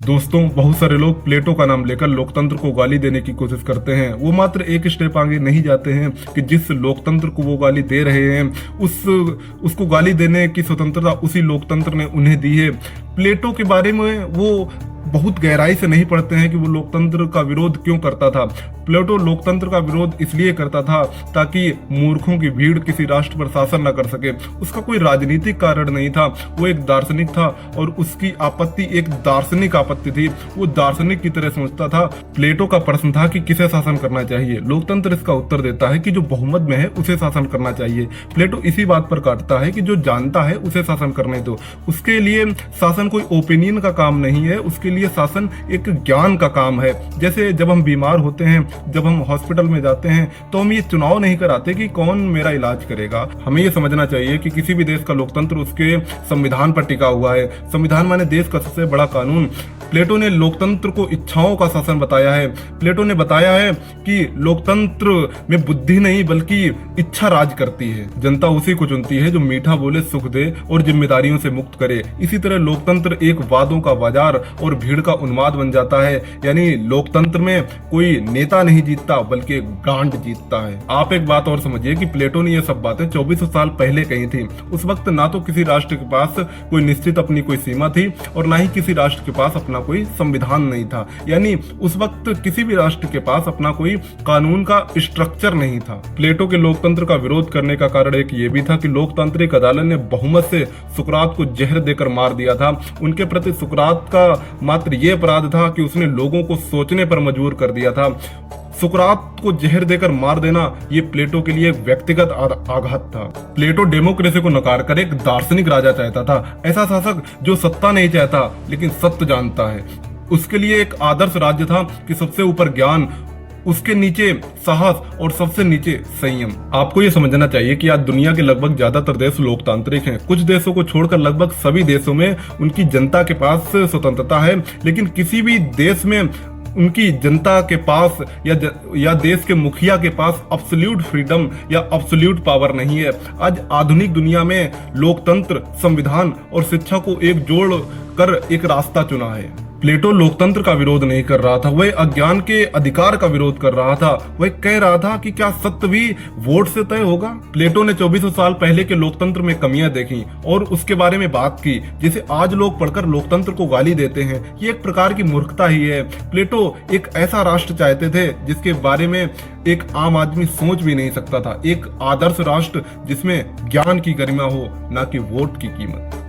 दोस्तों, बहुत सारे लोग प्लेटो का नाम लेकर लोकतंत्र को गाली देने की कोशिश करते हैं। वो मात्र एक स्टेप आगे नहीं जाते हैं कि जिस लोकतंत्र को वो गाली दे रहे हैं उसको गाली देने की स्वतंत्रता उसी लोकतंत्र ने उन्हें दी है। प्लेटो के बारे में वो बहुत गहराई से नहीं पढ़ते हैं कि वो लोकतंत्र का विरोध क्यों करता था। प्लेटो लोकतंत्र का विरोध इसलिए करता था ताकि मूर्खों की भीड़ किसी राष्ट्र पर शासन न कर सके। उसका कोई राजनीतिक कारण नहीं था, वो एक दार्शनिक था और उसकी आपत्ति एक दार्शनिक आपत्ति थी। वो दार्शनिक की तरह सोचता था। प्लेटो का प्रश्न था कि किसे शासन करना चाहिए। लोकतंत्र इसका उत्तर देता है कि जो बहुमत में है उसे शासन करना चाहिए। प्लेटो इसी बात पर काटता है कि जो जानता है उसे शासन करने दो। उसके लिए शासन कोई ओपिनियन का काम नहीं है, उसके लिए शासन एक ज्ञान का काम है। जैसे जब हम बीमार होते हैं, जब हम हॉस्पिटल में जाते हैं, तो हम ये चुनाव नहीं कराते कि कौन मेरा इलाज करेगा। हमें ये समझना चाहिए कि किसी भी देश का लोकतंत्र उसके संविधान पर टिका हुआ है। संविधान माने देश का सबसे बड़ा कानून। प्लेटो ने लोकतंत्र को इच्छाओं का शासन बताया है। प्लेटो ने बताया है कि लोकतंत्र में बुद्धि नहीं बल्कि इच्छा राज करती है। जनता उसी को चुनती है जो मीठा बोले, सुख दे और जिम्मेदारियों से मुक्त करे। इसी तरह लोकतंत्र एक वादों का बाजार और भीड़ का उन्माद बन जाता है। यानी लोकतंत्र में कोई नेता नहीं जीतता बल्कि ब्रांड जीतता है। आप एक बात और समझिए कि प्लेटो ने ये सब बातें 2400 साल पहले कही थी। उस वक्त ना तो किसी राष्ट्र के पास कोई निश्चित अपनी कोई सीमा थी और ना ही किसी राष्ट्र के पास अपना कोई संविधान नहीं था। यानी उस वक्त किसी भी राष्ट्र के पास अपना कोई कानून का स्ट्रक्चर नहीं था। प्लेटो के लोकतंत्र का विरोध करने का कारण एक ये भी था कि लोकतांत्रिक अदालत ने बहुमत से सुकरात को जहर देकर मार दिया था। उनके प्रति सुकरात का मात्र ये अपराध था कि उसने लोगों को सोचने पर मजबूर कर दिया था। सुकरात को जहर देकर मार देना ये प्लेटो के लिए एक व्यक्तिगत आघात था। प्लेटो डेमोक्रेसी को नकार कर एक दार्शनिक राजा चाहता था, ऐसा शासक जो सत्ता नहीं चाहता लेकिन सत्य जानता है। उसके लिए एक आदर्श राज्य था कि सबसे ऊपर ज्ञान, उसके नीचे साहस और सबसे नीचे संयम। आपको ये समझना चाहिए कि आज दुनिया के लगभग ज्यादातर देश लोकतांत्रिक हैं। कुछ देशों को छोड़कर लगभग सभी देशों में उनकी जनता के पास स्वतंत्रता है, लेकिन किसी भी देश में उनकी जनता के पास या देश के मुखिया के पास अब्सोल्यूट फ्रीडम या अब्सोल्यूट पावर नहीं है। आज आधुनिक दुनिया में लोकतंत्र, संविधान और शिक्षा को एक जोड़ कर एक रास्ता चुना है। प्लेटो लोकतंत्र का विरोध नहीं कर रहा था, वह अज्ञान के अधिकार का विरोध कर रहा था। वह कह रहा था कि क्या सत्य भी वोट से तय होगा। प्लेटो ने 2400 साल पहले के लोकतंत्र में कमियां देखी और उसके बारे में बात की, जिसे आज लोग पढ़कर लोकतंत्र को गाली देते हैं। ये एक प्रकार की मूर्खता ही है। प्लेटो एक ऐसा राष्ट्र चाहते थे जिसके बारे में एक आम आदमी सोच भी नहीं सकता था। एक आदर्श राष्ट्र जिसमें ज्ञान की गरिमा हो, ना कि वोट की कीमत।